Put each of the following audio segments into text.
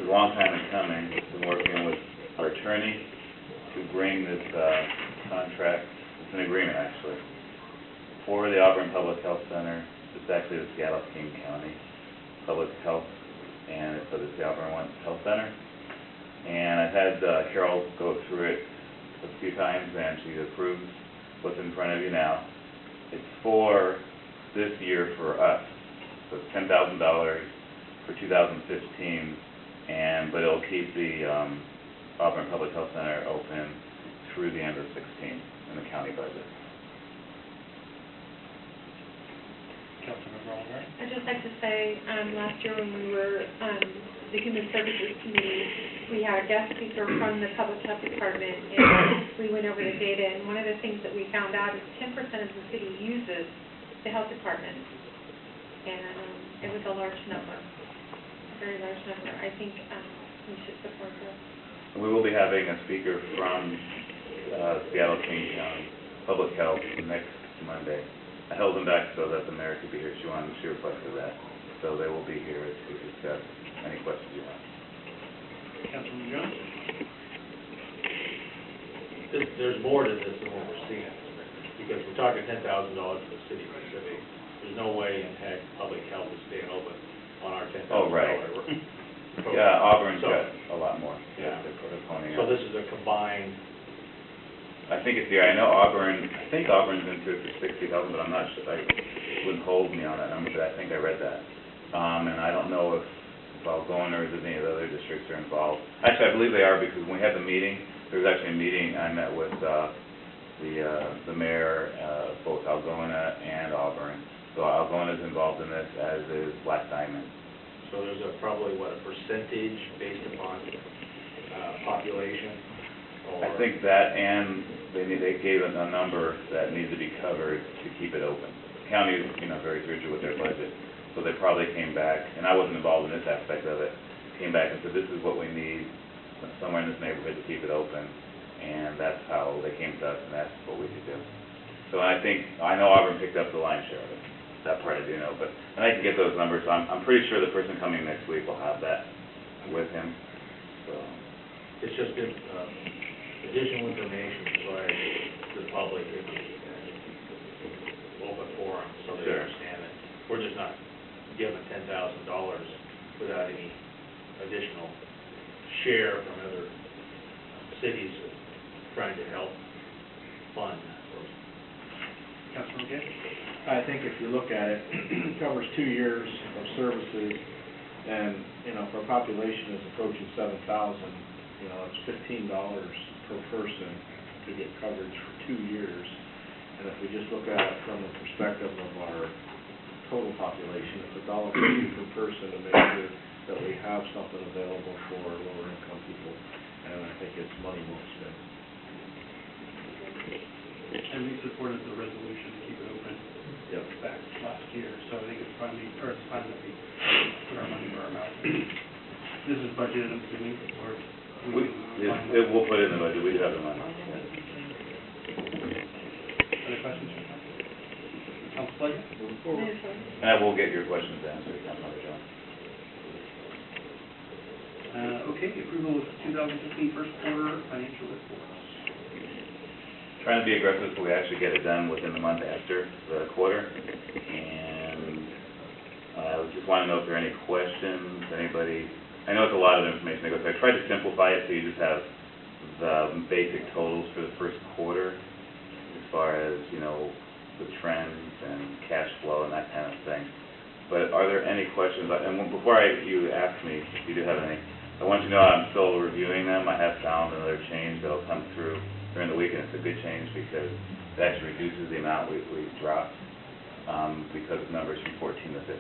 a long time in coming. Been working with our attorney to bring this contract, it's an agreement actually, for the Auburn Health Center. It's actually the Seattle-King County Public Health, and so it's the Auburn Health Center. And I've had Carol go through it a few times, and she approves what's in front of you now. It's for this year for us, so it's $10,000 for 2015, but it'll keep the Auburn Public Health Center open through the end of 16 in the county budget. Councilmember Albright. I'd just like to say, last year when we were the Human Services Committee, we had a guest speaker from the Public Health Department, and we went over the data, and one of the things that we found out is 10% of the city uses the health department, and it was a large number, a very large number. I think we should support this. We will be having a speaker from Seattle-King County Public Health next Monday. I held them back so that the mayor could be here. She requested that. So they will be here to discuss any questions you have. Councilman Jones. There's more to this than what we're seeing, because we're talking $10,000 for the city of Pacific. There's no way in heck public health is staying open on our $10,000. Oh, right. Yeah, Auburn's got a lot more. Yeah. They're ponying So up. this is a combined. I think it's I know Auburn. I think Auburn's into it for 60,000, but I'm not sure. I wouldn't hold me on that number, but I think I read that. And I don't know if Algona or if any of the other districts are involved. Actually, I believe they are, because when we had the meeting, there was actually a meeting. I met with the mayor, both Algona and Auburn. So Algona's involved in this, as is Black Diamond. So there's probably a percentage based upon population. I think that, and they gave a number that needs to be covered to keep it open. The county is, very rigid with their budget, so they probably came back, and I wasn't involved in this aspect of it, came back and said, this is what we need somewhere in this neighborhood to keep it open, and that's how they came to us and asked what we could do. So I know Auburn picked up the lion's share of it. That part I do know, and I can get those numbers, so I'm pretty sure the person coming next week will have that with him. So it's just additional information provided to the public in the open forum, so they understand it. We're just not giving $10,000 without any additional share from other cities trying to help fund. Councilman Gay. I think if you look at it, it covers 2 years of services, and, for a population that's approaching 7,000, it's $15 per person to get coverage for 2 years. And if we just look at it from the perspective of our total population, it's $1.50 per person to make sure that we have something available for lower income people, and I think it's money well spent. And we supported the resolution to keep it open back last year, so I think it's time that we put our money where our mouth is. This is budgeted, I'm assuming, or we'll put it in the budget. We do have the money. Other questions? Council pleasure? Moving forward. And I will get your questions answered, Councilmember Jones. Okay, approval of 2015 first quarter financial reports. Trying to be aggressive so we actually get it done within the month after the quarter. And I just want to know if there are any questions, anybody. I know it's a lot of information. I tried to simplify it so you just have the basic totals for the first quarter as far as, the trends and cash flow and that kind of thing. But are there any questions? And before you ask me if you do have any, I want you to know I'm still reviewing them. I have found another change that will come through during the week, and it's a good change because it actually reduces the amount we dropped because of numbers from 14 to 15.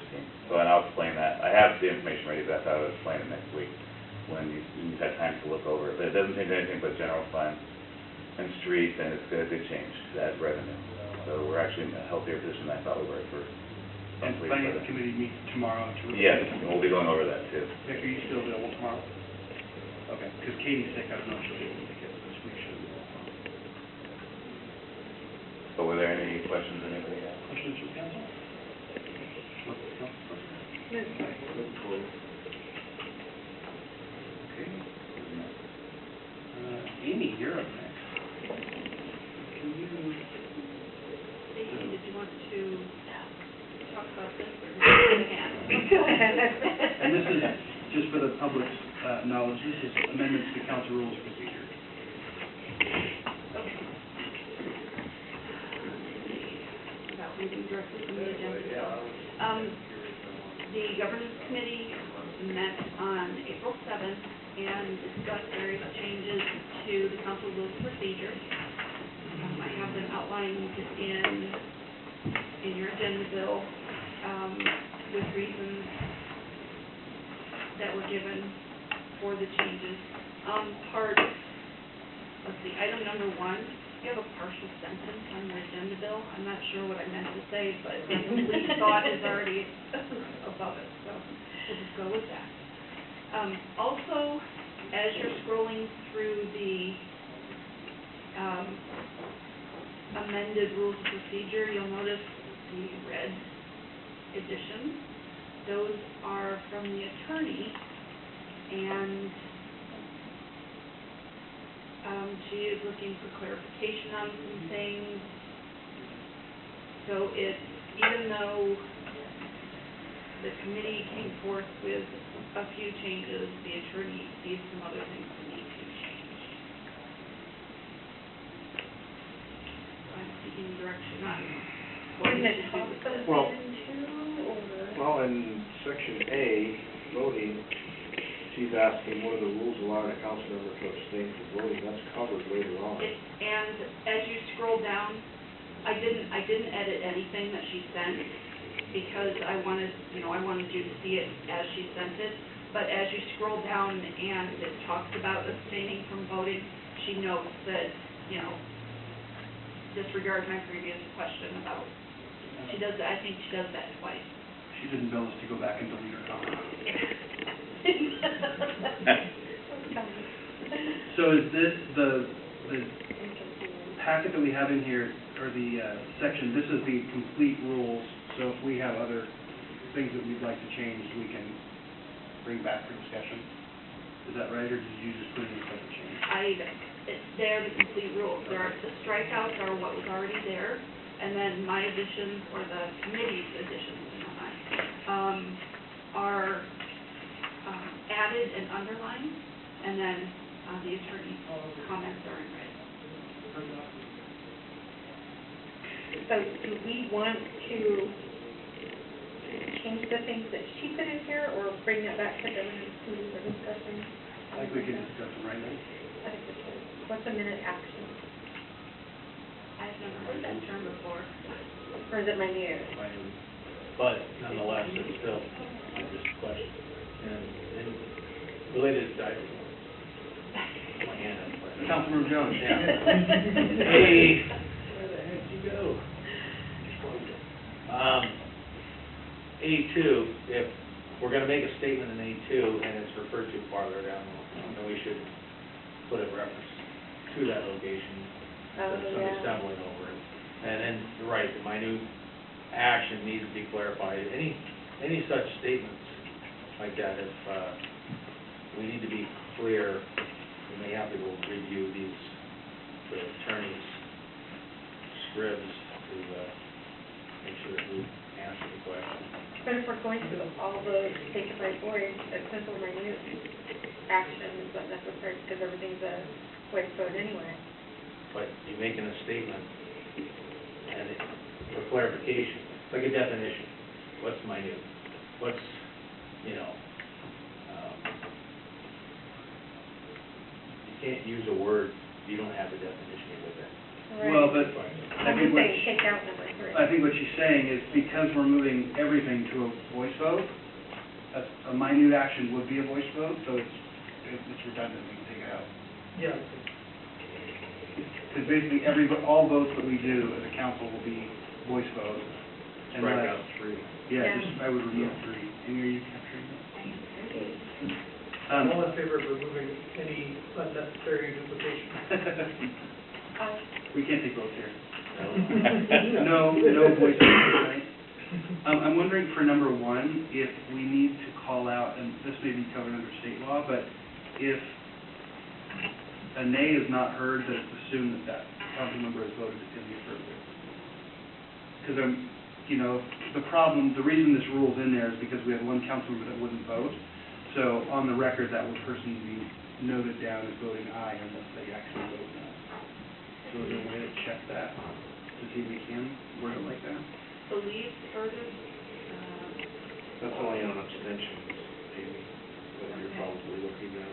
So, and I'll explain that. I have the information ready, but I thought I would explain it next week when you've had time to look over it. But it doesn't change anything but general fund and streets, and it's a good change to add revenue. So we're actually in a healthier position than I thought we were at first. And Finance Committee meets tomorrow to review. Yes, we'll be going over that too. Vic, are you still available tomorrow? Okay, because Katie's sick, I don't know if she'll be able to make it this week. So were there any questions anybody had? Questions from council? Amy? Isn't it? Amy, you're up next. Can you, Stacy, did you want to talk about this or raise your hand? and this is, just for the public's knowledge, this is amendments to council rules of procedure. Okay. Without reading directly from the agenda. The governance committee met on April 7th and discussed various changes to the council rules of procedure. I have them outlined in your agenda bill, with reasons that were given for the changes. Let's see, item number 1, you have a partial sentence on your agenda bill. I'm not sure what I meant to say, but the complete thought is already above it, so we'll just go with that. Also, as you're scrolling through the amended rules of procedure, you'll notice the red additions. Those are from the attorney, and she is looking for clarification on some things. So even though the committee came forth with a few changes, the attorney sees some other things that need to change. I'm seeking direction on what we should do with this. Well- Or? Well, in section A, voting, she's asking whether the rules allow a council member to abstain from voting. That's covered later on. And as you scroll down, I didn't edit anything that she sent because I wanted you to see it as she sent it. But as you scroll down and it talks about abstaining from voting, she notes that, disregard my previous question about, I think she does that twice. She didn't bill us to go back and delete her comment. So is this the packet that we have in here, or the section, this is the complete rules, so if we have other things that we'd like to change, we can bring back for discussion? Is that right, or did you just put in a separate change? They're the complete rules. The strikeouts are what was already there, and then my additions, or the committee's additions, are added and underlined, and then the attorney's comments are in red. So do we want to change the things that she put in here, or bring it back to governance committee for discussion? I think we can discuss them right now. I think we should. What's a minute action? I've never heard that term before. Or is it my new? But nonetheless, it's still just a question. And related to item, my hand up. Councilmember Jones? Yeah. Hey, where the heck did you go? A2, if we're gonna make a statement in A2 and it's referred to farther down, then we should put a reference to that location, so somebody's stumbling over it. And then, you're right, the minute action needs to be clarified. Any such statements like that, if we need to be clear, we may have to go review the attorney's scribs to make sure that we answer the question. But if we're going to all those taken by voice, a simple minute action is not necessary because everything's a voice vote anyway. But you're making a statement, and for clarification, like a definition, what's minute? What's, you can't use a word, you don't have the definition with it. Right. Well, but I'm just saying, take out number 3. I think what she's saying is because we're moving everything to a voice vote, a minute action would be a voice vote, so it's redundant, we can take it out. Yeah. Because basically all votes that we do as a council will be voice vote. Strike out 3. Yeah, Yeah. I would remove 3. Amy, are you capturing that? I'm all in favor of removing any unnecessary duplication. We can't take votes here. No. No voice vote tonight. I'm wondering for number 1, if we need to call out, and this may be covered under state law, but if a nay is not heard, then it's assumed that that council member has voted in the affirmative. Because the reason this rule's in there is because we have one council member that wouldn't vote. So on the record, that would person be noted down as voting aye unless they actually vote no. So is there a way to check that, to see if we can word it like that? Believe further, That's only on abstentions, Amy, that you're probably looking at.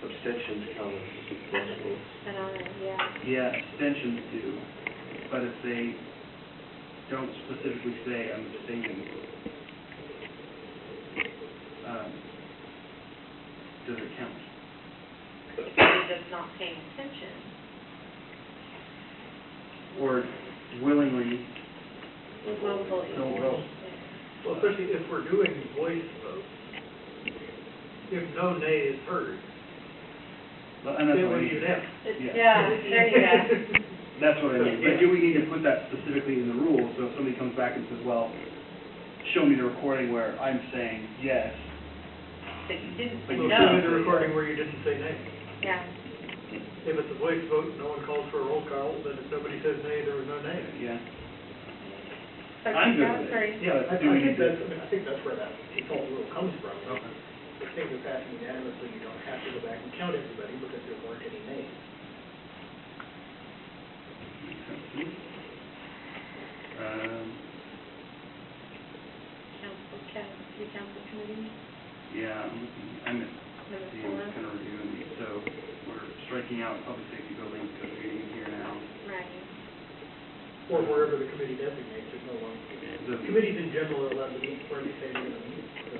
Abstentions count as yes votes. And yeah. Yeah, abstentions do, but if they don't specifically say I'm abstaining, does it count? Somebody that's not paying attention. Or willingly Will vote. don't vote? Well, especially if we're doing voice votes, if no nay is heard, Well, and that's then what I we mean. should have. Yeah, there you go. That's what I mean. But do we need to put that specifically in the rules? So if somebody comes back and says, well, show me the recording where I'm saying yes, But you didn't say We'll no. show you the recording where you didn't say nay. Yeah. If it's a voice vote, no one calls for a roll call, then if nobody says nay, there was no nay. yeah. So I'm good that's with great. it. Yeah, I do we think need to? I think that's where that default rule comes from. Okay. If things are passed unanimously, you don't have to go back and count everybody because there weren't any nays. Makes sense to me. Council committee, Yeah, I'm at number the 4. kind of reviewing these, so we're striking out public safety buildings because we're getting in here now. Right. Or wherever the committee designates, there's no one. The- Committees in general are allowed to meet where they say they're going to meet, so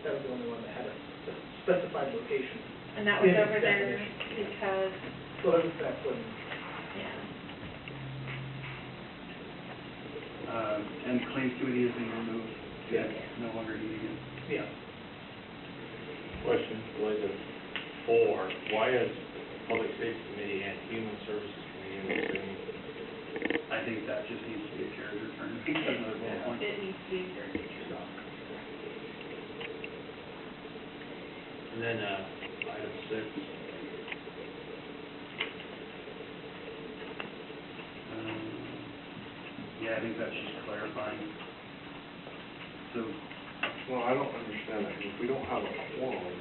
that was the only one that had a specified location. And that was In over there definition. because, So that was back when, yeah. And claims committee is being removed. Yeah. No longer needing it. yeah. Question related to 4, why is Public Safety Committee and Human Services Committee in the same? I think that just needs to be a character turn. That's another bullet point. it needs to be very true. And then, item 6, Yeah, I think that's just clarifying. So, Well, I don't understand that. If we don't have a quorum,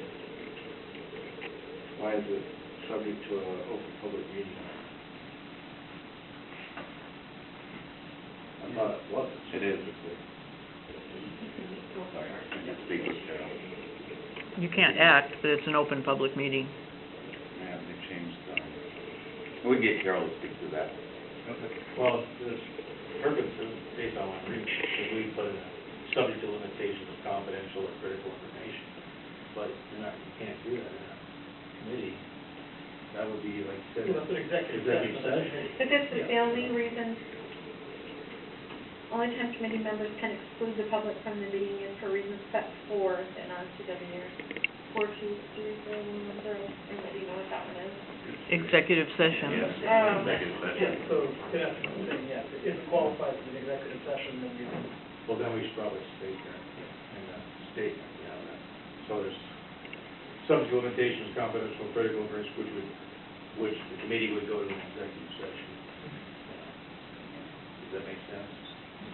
why is it subject to an open public meeting? I thought it was. It is. Speak with Carol. You can't act, but it's an open public meeting. Yeah, they changed, we can get Carol to speak to that. well, this purpose is based on one reason, because we put in a subject to limitations of confidential or critical information. But you can't do that in a committee. That would be like, you said, Well, that's an executive executive session. session. But this is Yeah. the only reason, only time committee members can exclude the public from the meeting is for reasons set forth in RCW 4230110. Anybody know what that one is? Executive session. Yes, Oh. executive Yeah, session. so, in essence, I'm saying, yes, if it qualifies as an executive session, then you can. Well, then we should probably state that in the statement, that. So there's subject to limitations, confidential, or critical information, which the committee would go to an executive session. Does that make sense?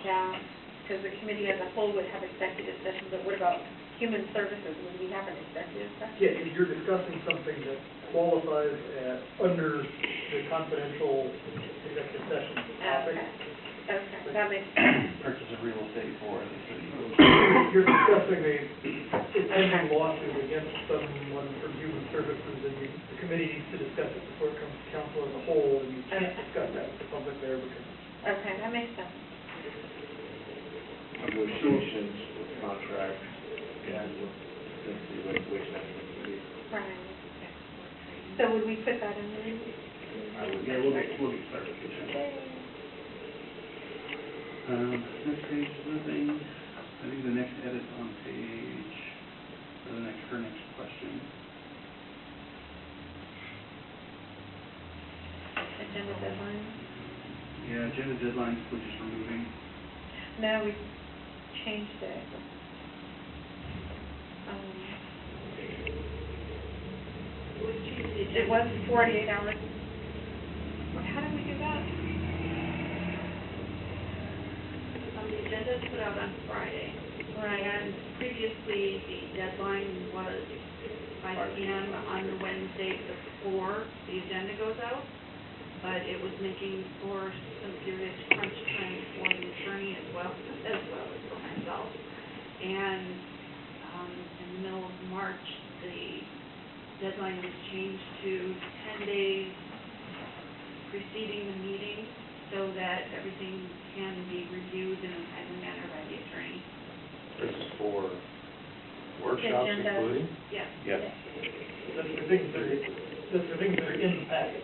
Yeah, because the committee as a whole would have executive sessions, but what about human services? Would we have an executive session? Yeah, if you're discussing something that qualifies as under the confidential executive session topic, Okay, that makes sense. Purchase of real estate for the city. if you're discussing a pending lawsuit against someone from human services, and the committee needs to discuss it before it comes to council as a whole, and you can't discuss that with the public there because. Okay, that makes sense. Negotiations, contracts, and with the waste management committee. Right. So would we put that in there? Yeah, we'll get clarification. Next page is nothing. I think the next edit on page, or her next question. Agenda deadline? Yeah, agenda deadlines, we're just removing. No, we changed it. was changed the agenda. It was 48 hours. How did we do that? The agenda is put out on Friday. Right. And previously, the deadline was 5 p.m. on the Wednesday before the agenda goes out. But it was making for some serious crunch time for the attorney as well as for myself. And in the middle of March, the deadline was changed to 10 days preceding the meeting so that everything can be reviewed in a timely manner by the attorney. This is for workshops Agenda. including? Yes. Yes. That's for things that are in the packet.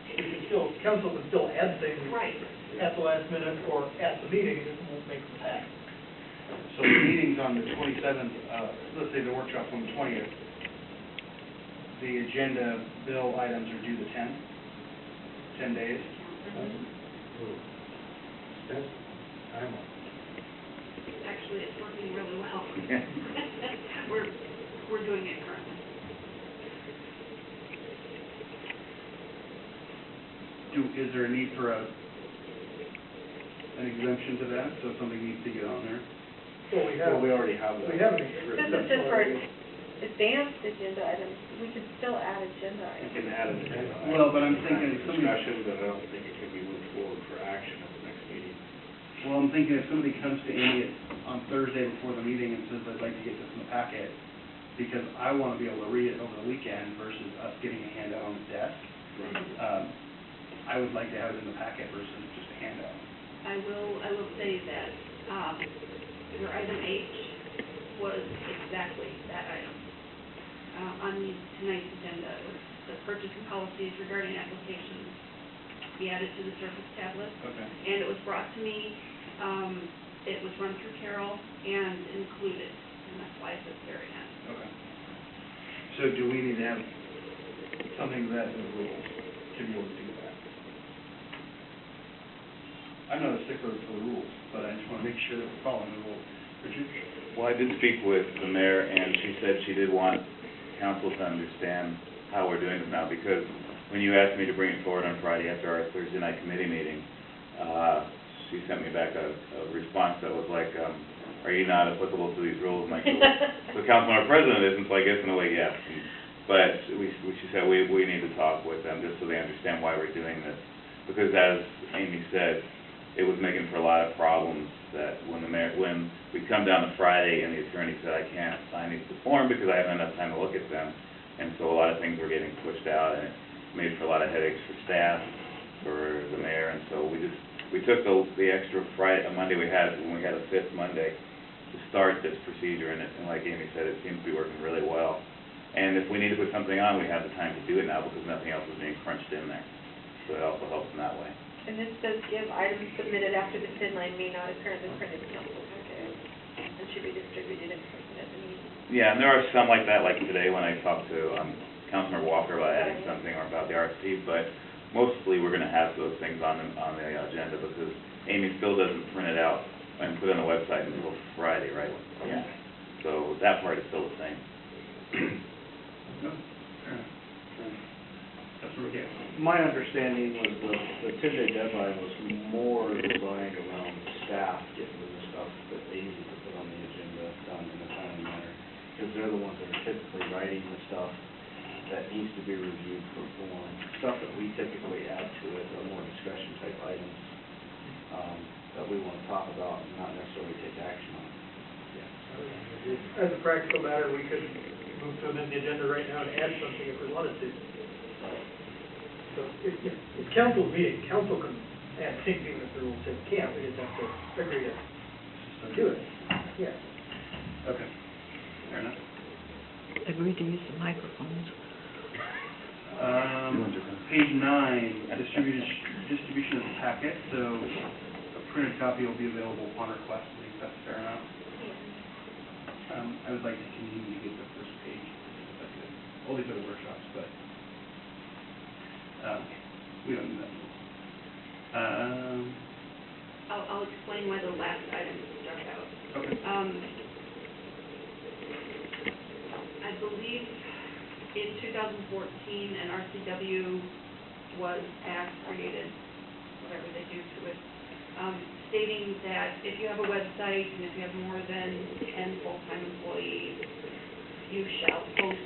You can still, council can still add things Right. at the last minute or at the meeting, it won't make the packet. So the meeting's on the 27th, let's say the workshop's on the 20th. The agenda bill items are due the 10th, 10 days. That's, I'm, Actually, it's working really well. Yeah. We're doing it currently. Is there a need for an exemption to that, so somebody needs to get on there? Well, we already have that. We have an This is just for advanced agenda items. We could still add agenda You items. can add it. Well, but I'm thinking if somebody- Discussion, but I don't think it can be moved forward for action at the next meeting. Well, I'm thinking if somebody comes to Amy on Thursday before the meeting and says, I'd like to get this in the packet, because I want to be able to read it over the weekend versus us getting a handout on the desk, I would like to have it in the packet versus just a handout. I will say that, your item H was exactly that item. On tonight's agenda, it was the purchasing policies regarding applications be added to the Surface tablet. Okay. And it was brought to me, it was run through Carol and included, and that's why it's at the very end. Okay. So do we need to have something that in the rules to be able to do that? I'm not a stickler for the rules, but I just want to make sure that we're following the rules. Richard? Well, I did speak with the mayor, and she said she did want council to understand how we're doing it now, because when you asked me to bring it forward on Friday after our Thursday night committee meeting, she sent me back a response that was like, are you not applicable to these rules? And I said, the councilman or president isn't, so I guess in a way, yes. But she said, we need to talk with them just so they understand why we're doing this. Because as Amy said, it was making for a lot of problems that when we come down to Friday and the attorney said, I can't sign these forms because I haven't enough time to look at them. And so a lot of things were getting pushed out, and it made for a lot of headaches for staff, for the mayor. And so we took the extra Monday we had, when we had a fifth Monday, to start this procedure. And like Amy said, it seems to be working really well. And if we need to put something on, we have the time to do it now because nothing else is being crunched in there. So it also helps in that way. And this does give items submitted after the deadline may not appear in the printed council packet and should be distributed in person at the meeting. Yeah, and there are some like that, like today when I talked to Councilmember Walker about adding something or about the RFP, but mostly we're going to have those things on the agenda because Amy still doesn't print it out and put it on the website until Friday, right? Yeah. So that part is still the same. No, fair enough. That's what we're getting. My understanding was the 10-day deadline was more designed around staff getting the stuff that they needed to put on the agenda done in a timely manner, because they're the ones that are typically writing the stuff that needs to be reviewed for form. Stuff that we typically add to it are more discussion type items that we want to talk about and not necessarily take action on. As a practical matter, we could move to amend the agenda right now and add something if we wanted to. So it's council's meeting, council can add anything that the rules say can't, we just have to agree to do it. Yeah. Okay. Fair enough. Agree to use the microphones. Page 9, distribution of the packet. So a printed copy will be available upon request. I think that's fair enough. I would like to continue to get the first page. All these other workshops, but we don't need that. I'll explain why the last item struck out. Okay. I believe in 2014, 2014, an RCW was act created, whatever they do to it, stating that if you have a website and if you have more than 10 full-time employees, you shall post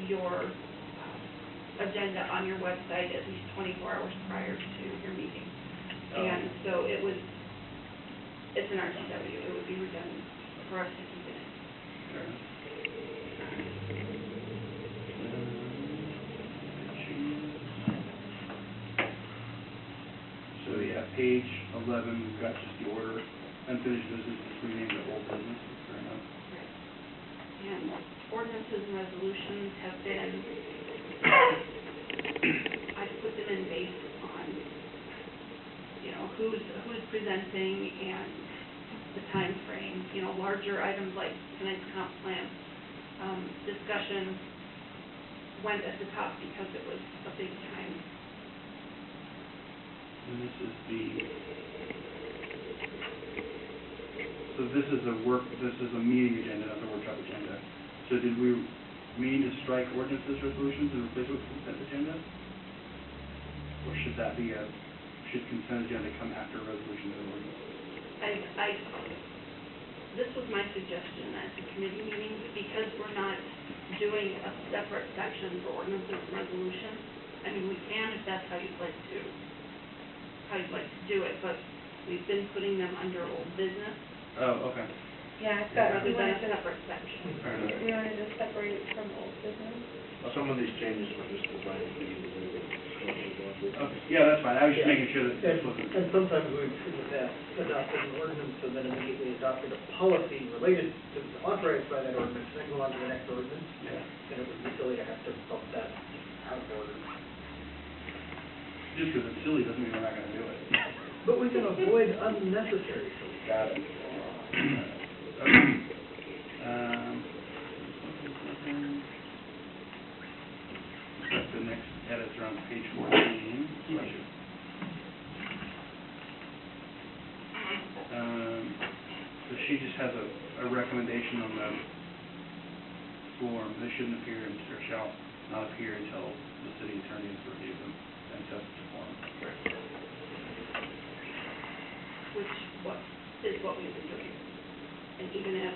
your agenda on your website at least 24 hours prior to your meeting. And so it's an RCW, it would be redundant for us to keep it in. So, yeah, page 11, we've got just the order, unfinished business, is renamed to old business, fair enough. And ordinances and resolutions have been, I put them in based on, you know, who's presenting and the time frame. You know, larger items like tonight's comp plan discussion went at the top because it was a big time. And this is this is a meeting agenda, not the workshop agenda. So did we mean to strike ordinances, resolutions, and replace it with consent agenda? Or should that be should consent agenda come after resolution and ordinance? This was my suggestion at the committee meeting, because we're not doing a separate section for ordinances and resolutions. I mean, we can if that's how you'd like to do it, but we've been putting them under old business Oh, okay. Yeah, I thought rather we than wanted a to, separate section. Fair enough. we wanted to separate from old business. Some of these changes were just designed to be delivered. Okay, yeah, that's fine, I was just making sure that this wasn't, And sometimes we've, in the past, adopted an ordinance and then immediately adopted a policy related to, authorized by that ordinance, then go on to the next ordinance. yeah. And it would be silly to have to bump that out of order. Just because it's silly doesn't mean we're not gonna do it. But we can avoid unnecessary silly. Got it. Okay. The next edits are on page 14. So she just has a recommendation on the form. They shouldn't appear or shall not appear until the city attorney has reviewed them and sets the form. Which is what we've been doing. And even if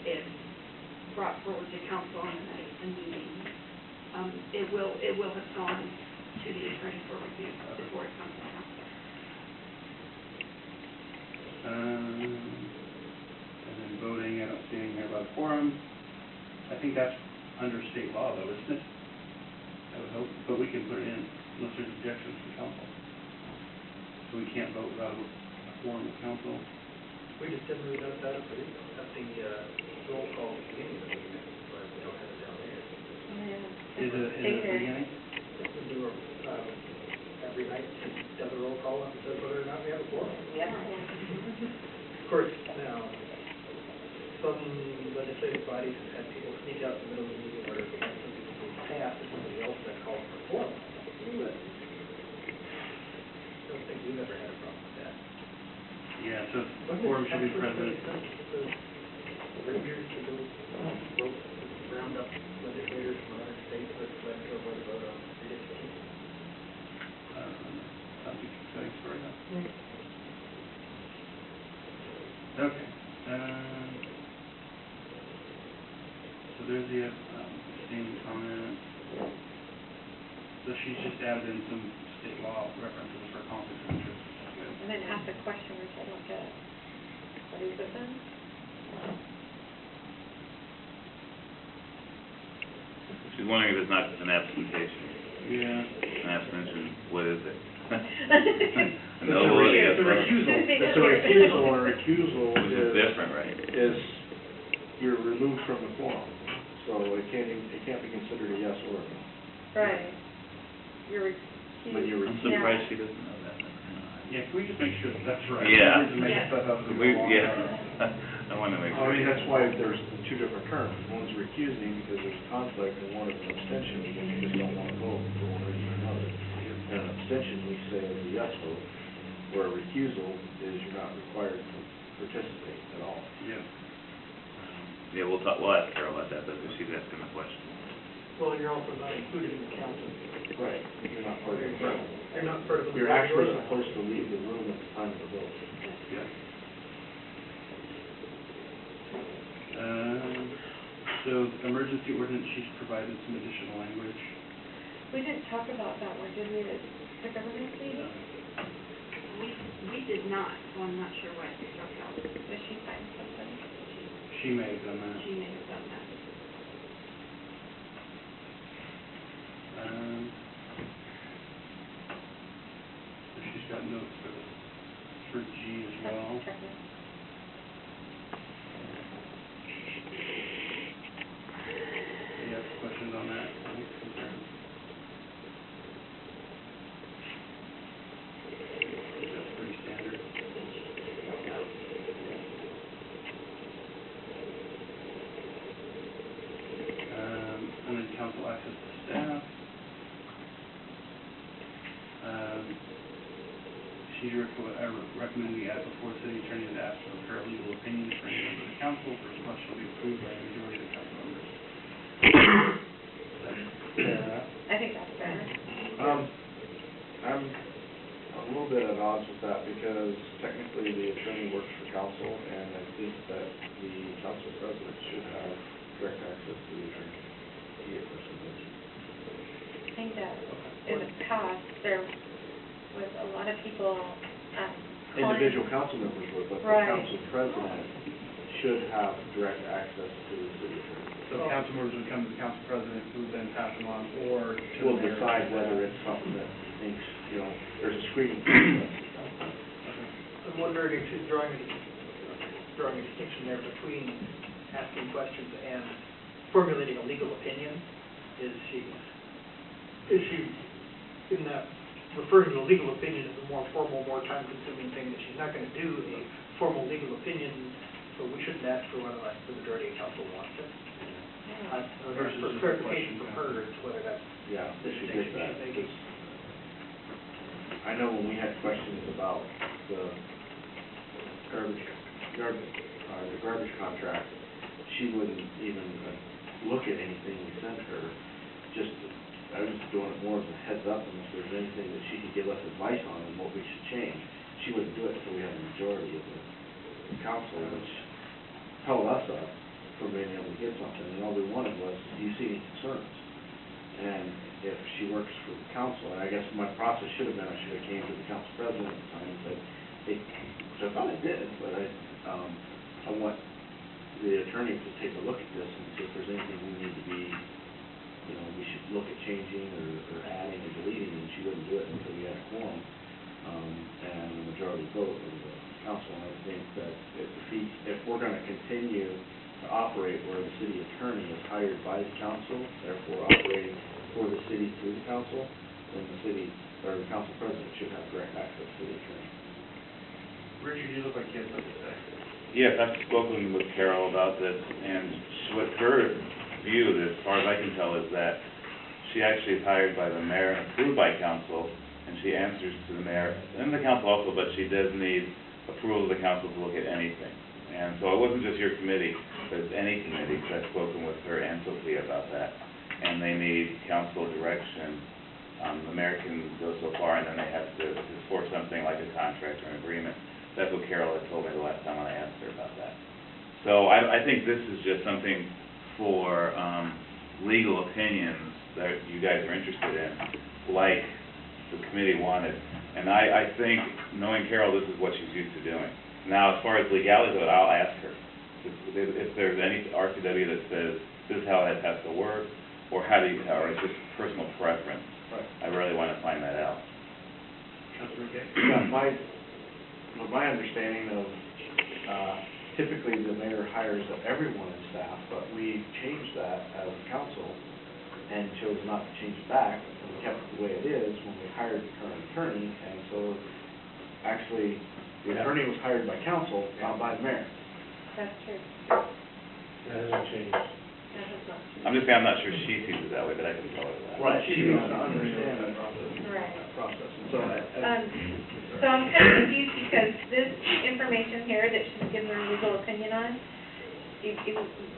it's brought forward to council on the meeting, it will have gone to the attorney for review before it comes to council. And then voting, I don't see anything here about a quorum. I think that's under state law though, isn't it? I would hope, but we can put it in unless there's objections from council. So we can't vote without a quorum of council. We just didn't really notice that at the roll call beginning of the meeting, but we don't have it down there. Yeah. Is it at the beginning? We do, every night, does a roll call and says whether or not we have a quorum. Yeah. Of course, now, some legislative bodies have had people sneak out in the middle of the meeting where they have something to pass and somebody else then calls for quorum. But I don't think we've ever had a problem with that. Yeah, so quorum should be present. The rangers to go round up legislators from other states with let go vote on redistricting. Sounds like exciting story though. Okay. So there's the abstaining comment. So she's just added in some state law references for conflicts of interest. And then ask a question which I don't get. What is it then? She's wondering if it's not an absentation. Yeah. An abstention, what is it? It's No, a yes, recusal. It's a recusal, and a recusal Which is is, different, right? you're removed from the quorum. So it can't be considered a yes or a no. Right. You're When you're I'm recused. surprised she doesn't know that. Yeah, can we just make sure that that's right? Yeah. We're just making stuff up as we We, go along. yeah, I want to make I sure. mean, that's why there's two different terms. One's recusing because there's conflict, and one is an abstention because you just don't want to vote for one reason or another. And an abstention, we say, is a yes vote, where a recusal is you're not required to participate at all. Yeah. Yeah, we'll ask Carol about that, but she's asking the question. Well, you're also not included in the council. Right, you're not part of the vote. You're not part of the. You're actually supposed to leave the room at the time of the vote. Yeah. So emergency ordinance, she's provided some additional language. We didn't talk about that one, did we, the government meeting? We did not, so I'm not sure why it struck out. Did she find something? She may have done that. She may have done that. So she's got notes for G as well. Check it. Any other questions on that? Any concerns? That's pretty standard. And then council access to staff. She's recommending we add before city attorney to ask for paralegal opinions for any member of the council. First request shall be approved by a majority of the council members. I think that's fair. I'm a little bit at odds with that because technically the attorney works for council, and I think that the council president should have direct access to the attorney. He is person. I think that in the past, there was a lot of people, Individual council members would, but the Right. council president should have direct access to the city attorney. So council members would come to the council president, who would then pass them on, or to the We'll mayor. decide whether it's something that he thinks, there's a screening process. I'm wondering if she's drawing a distinction there between asking questions and formulating a legal opinion. Is she in that referring to a legal opinion as a more formal, more time-consuming thing, that she's not going to do a formal legal opinion, so we shouldn't ask for whether the majority of council wants it? Versus For just a clarification question. from her, it's whether that's Yeah, the she did distinction that. she's making. I know when we had questions about the garbage contract, she wouldn't even look at anything we sent her. I was doing it more as a heads up, and if there's anything that she could give us advice on and what we should change, she wouldn't do it until we had a majority of the council, which held us up from being able to get something. And all we wanted was, do you see any concerns? And if she works for the council, and I guess my process should have been, I should have came to the council president at the time and said, hey, which I thought I did, but I want the attorney to take a look at this and see if there's anything we need to be, we should look at changing or adding or deleting, and she wouldn't do it until we had a quorum, and the majority vote of the council. And I think that if we're gonna continue to operate where the city attorney is hired by the council, therefore operating for the city through the council, then the city, or the council president should have direct access to the attorney. Richard, you look like you had something to say. Yes, I've spoken with Carol about this, and what her view, as far as I can tell, is that she actually is hired by the mayor and approved by council, and she answers to the mayor and the council also, but she does need approval of the council to look at anything. And so it wasn't just your committee, but it's any committee, because I've spoken with her and Sophia about that. And they need council direction. The mayor can go so far, and then they have to force something like a contract or an agreement. That's what Carol had told me the last time when I asked her about that. So I think this is just something for legal opinions that you guys are interested in, like the committee wanted. And I think, knowing Carol, this is what she's used to doing. Now, as far as legality, I'll ask her if there's any RCW that says this is how that has to work, or or it's just personal preference. Right. I really want to find that out. Councilor Gay? Yeah, my understanding of, typically the mayor hires everyone in staff, but we changed that as a council and chose not to change it back, and we kept it the way it is when we hired the current attorney. And so actually, the attorney was hired by council, not by the mayor. That's true. That hasn't changed. That has not changed. I'm just saying, I'm not sure she sees it that way, but I can tell her that. Right, she needs to understand that Right. process. And so So I'm kind of confused because this information here that she's given her legal opinion on, if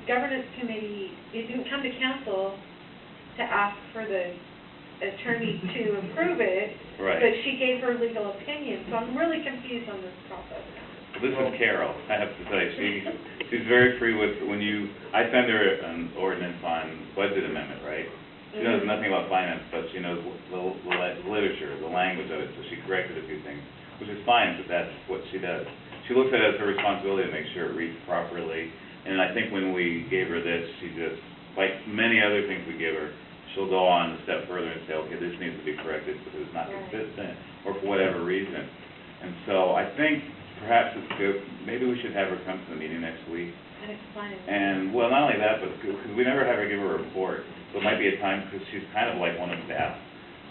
governance committee, it didn't come to council, to ask for the attorney to approve it, Right. but she gave her legal opinion, so I'm really confused on this process now. This is Carol, I have to say, she's very free with, I send her an ordinance on budget amendment, right? She knows nothing about finance, but she knows the literature, the language of it, so she corrected a few things, which is fine, but that's what she does. She looks at it as her responsibility to make sure it reads properly, and I think when we gave her this, she just, like many other things we give her, she'll go on a step further and say, okay, this needs to be corrected because it's not consistent, or for whatever reason. And so I think perhaps it's good, maybe we should have her come to the meeting next week. And explain it. And, well, not only that, but, because we never have her give her a report, so it might be a time, because she's kind of like one of staff,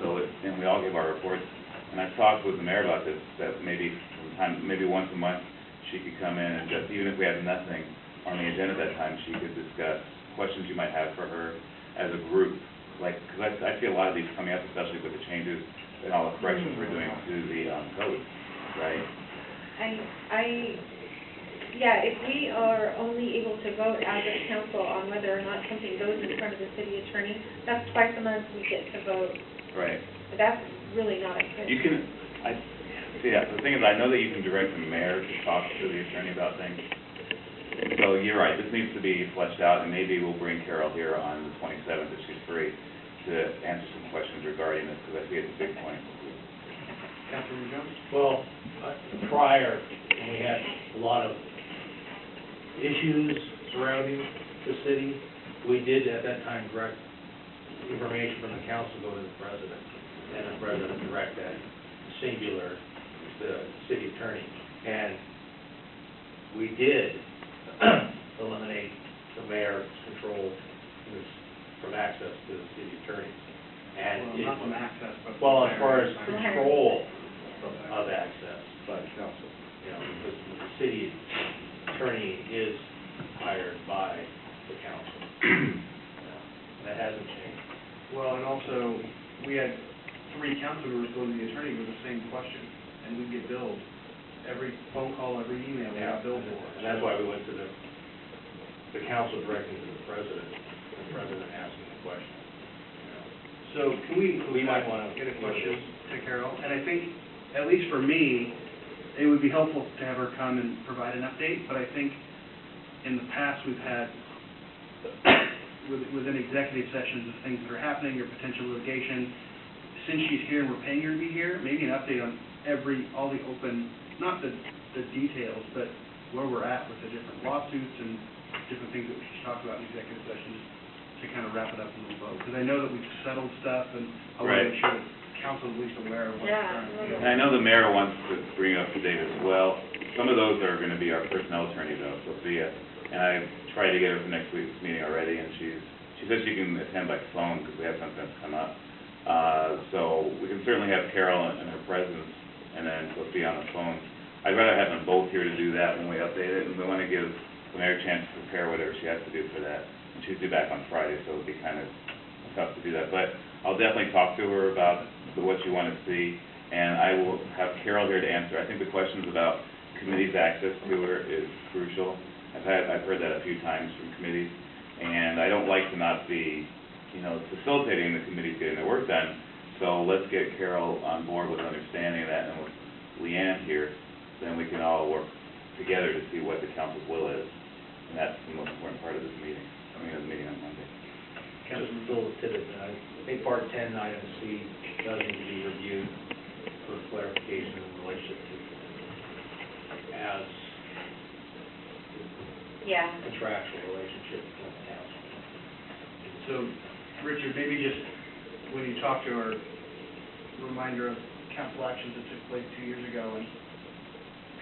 and we all give our reports. And I've talked with the mayor about this, that maybe once a month, she could come in and just, even if we have nothing on the agenda at that time, she could discuss questions you might have for her as a group. Like, because I see a lot of these coming up, especially with the changes and all the corrections we're doing to the code, right? Yeah, if we are only able to vote as a council on whether or not something goes in front of the city attorney, that's twice a month we get to vote. Right. But that's really not a good. You can, the thing is, I know that you can direct the mayor to talk to the attorney about things. So you're right, this needs to be fleshed out, and maybe we'll bring Carol here on the 27th if she's free to answer some questions regarding this, because I see it's a big point. Councilman Jones? Well, prior, when we had a lot of issues surrounding the city, we did at that time direct information from the council go to the president, and the president direct that singular, the city attorney. And we did eliminate the mayor's control from access to the city attorney. And Well, not from access, but. well, as far as from control of access, By the council. you know, because the city attorney is hired by the council. That hasn't changed. Well, and also, we had 3 council members go to the attorney with the same question, and we'd get billed. Every phone call, every email, we got billed for. And that's why we went to the council directly to the president asking the question. So can we might want to get a question to Carol? And I think, at least for me, it would be helpful to have her come and provide an update, but I think in the past, we've had, within executive sessions of things that are happening or potential litigation, since she's here and we're paying her to be here, maybe an update on all the open, not the details, but where we're at with the different lawsuits and different things that we should talk about in executive sessions to kind of wrap it up in a little bow. Because I know that we've settled stuff, and I want to make sure that council is at least aware of what's currently. And I know the mayor wants to bring up to date as well. Some of those are going to be our personnel attorney, though, Sophia. And I tried to get her for next week's meeting already, and she said she can attend by phone because we have something that's come up. So we can certainly have Carol in her presence, and then Sophia on the phone. I'd rather have them both here to do that when we update it, and we want to give the mayor a chance to prepare whatever she has to do for that. And she's due back on Friday, so it would be kind of tough to do that. But I'll definitely talk to her about what you want to see, and I will have Carol here to answer. I think the questions about committee's access to her is crucial. I've heard that a few times from committees, and I don't like to not be, facilitating the committees getting their work done. So let's get Carol on board with understanding of that, and with Leanne here, then we can all work together to see what the council's will is. And that's the most important part of this meeting, the meeting on Monday. Just a little tidbit, I think part 10, item C, does need to be reviewed for clarification in relationship to as contractual relationship with the council. So, Richard, maybe just when you talk to her, reminder of council actions that took place 2 years ago and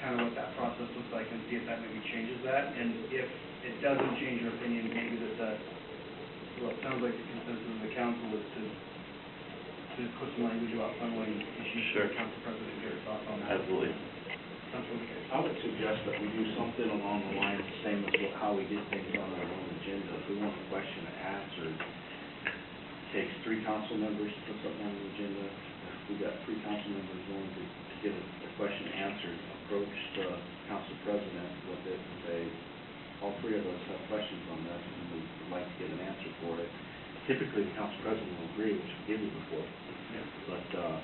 kind of what that process looks like, and see if that maybe changes that. And if it doesn't change your opinion, maybe that well, it sounds like the consensus of the council is to put some language about funneling issues. Sure. Council President, your thoughts on that? Absolutely. I would suggest that we do something along the lines, the same as how we did things on our own agenda. If we want a question answered, it takes 3 council members to put something on the agenda. If we got 3 council members willing to get a question answered, approach the council president with it and say, all 3 of us have questions on this, and we'd like to get an answer for it. typically the council president will agree, which we gave you before. Yeah. But,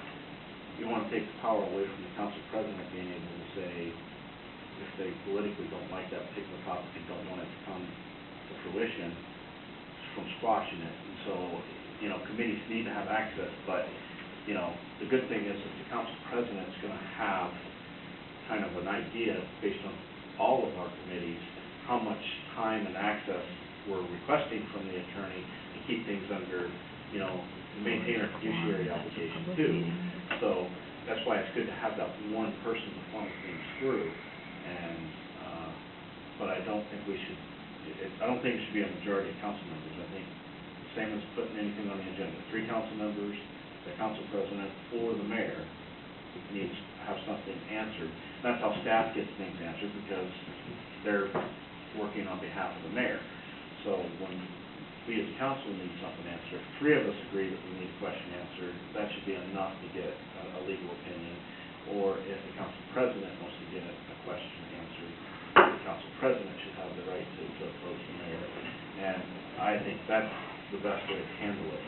you want to take the power away from the council president being able to say, if they politically don't like that particular topic and don't want it to come to fruition, from squashing it. And so, you know, committees need to have access, but, you know, the good thing is that the council president's going to have kind of an idea, based on all of our committees, how much time and access we're requesting from the attorney to keep things under, you know, maintain our fiduciary obligation too. So that's why it's good to have that one person to funnel things through. And, but I don't think we should, I don't think it should be a majority of council members. I think the same as putting anything on the agenda, 3 council members, the council president, or the mayor needs to have something answered. That's how staff gets things answered, because they're working on behalf of the mayor. So when we as council need something answered, if 3 of us agree that we need a question answered, that should be enough to get a legal opinion. Or if the council president wants to get a question answered, the council president should have the right to approach the mayor. And I think that's the best way to handle it,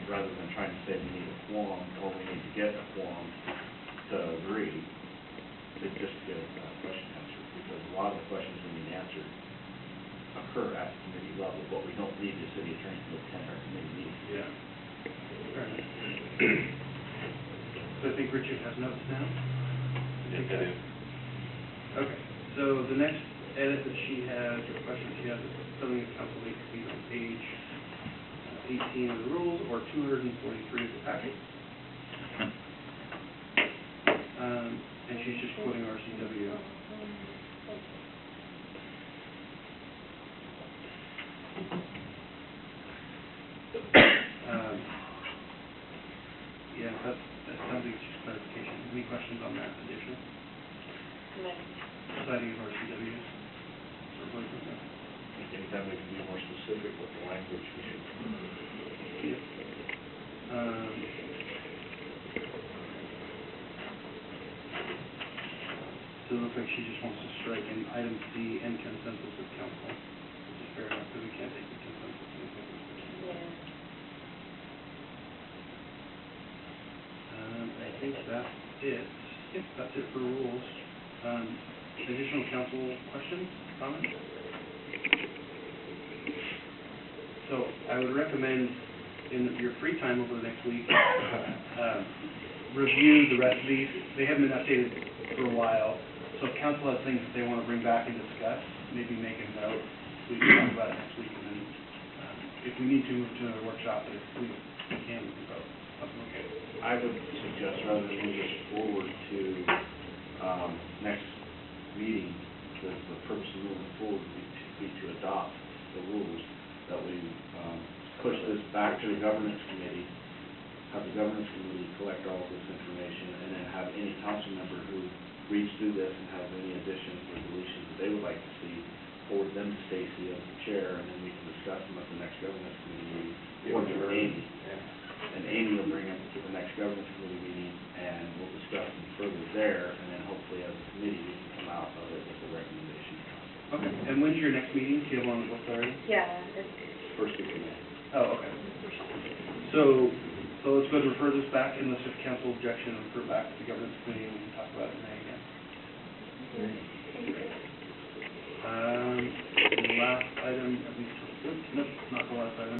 rather than trying to say we need a quorum, or we need to get a quorum to agree, to just get a question answered. Because a lot of the questions we need answered occur at the committee level, but we don't need the city attorney to attend our committee meetings. Yeah. Fair enough. So I think Richard has notes now? Yes, I do. Okay, so the next edit that she has, or question she has, is something that council needs to be on page 18 of the rules, or 243 of the packet. And she's just quoting RCW. Yeah, that sounds like it's just clarification. Any questions on that addition? Citing of RCWs? Or what is that? I think anytime we can be more specific with the language, we should. Yeah. So it looks like she just wants to strike in item C and consensus of council, which is fair enough, because we can't take the consensus anything. I think that's it. Yep, that's it for rules. Additional council questions, comments? So I would recommend, in your free time over the next week, review the rest of these. They haven't been updated for a while, so if council has things that they want to bring back and discuss, maybe make a note. We can talk about it next week, and then if we need to move to a workshop, if we can, we can vote. Something okay? I would suggest, rather than move this forward to next meeting, the purpose of moving forward would be to adopt the rules, that we push this back to the governance committee, have the governance committee collect all of this information, and then have any council member who reads through this and has any additions or deletions that they would like to see, forward them to Stacy as the chair, and then we can discuss them at the next governance committee meeting, or to Amy. And Amy will bring them to the next governance committee meeting, and we'll discuss them further there, and then hopefully as a committee, we can come out of it with a recommendation. Okay, and when's your next meeting? Do you have one on the books already? Yeah, First week of May. Oh, okay. So let's go ahead and refer this back, unless there's council objection, and refer back to the governance committee, and we can talk about it in May again. The last item, at least, nope, not the last item.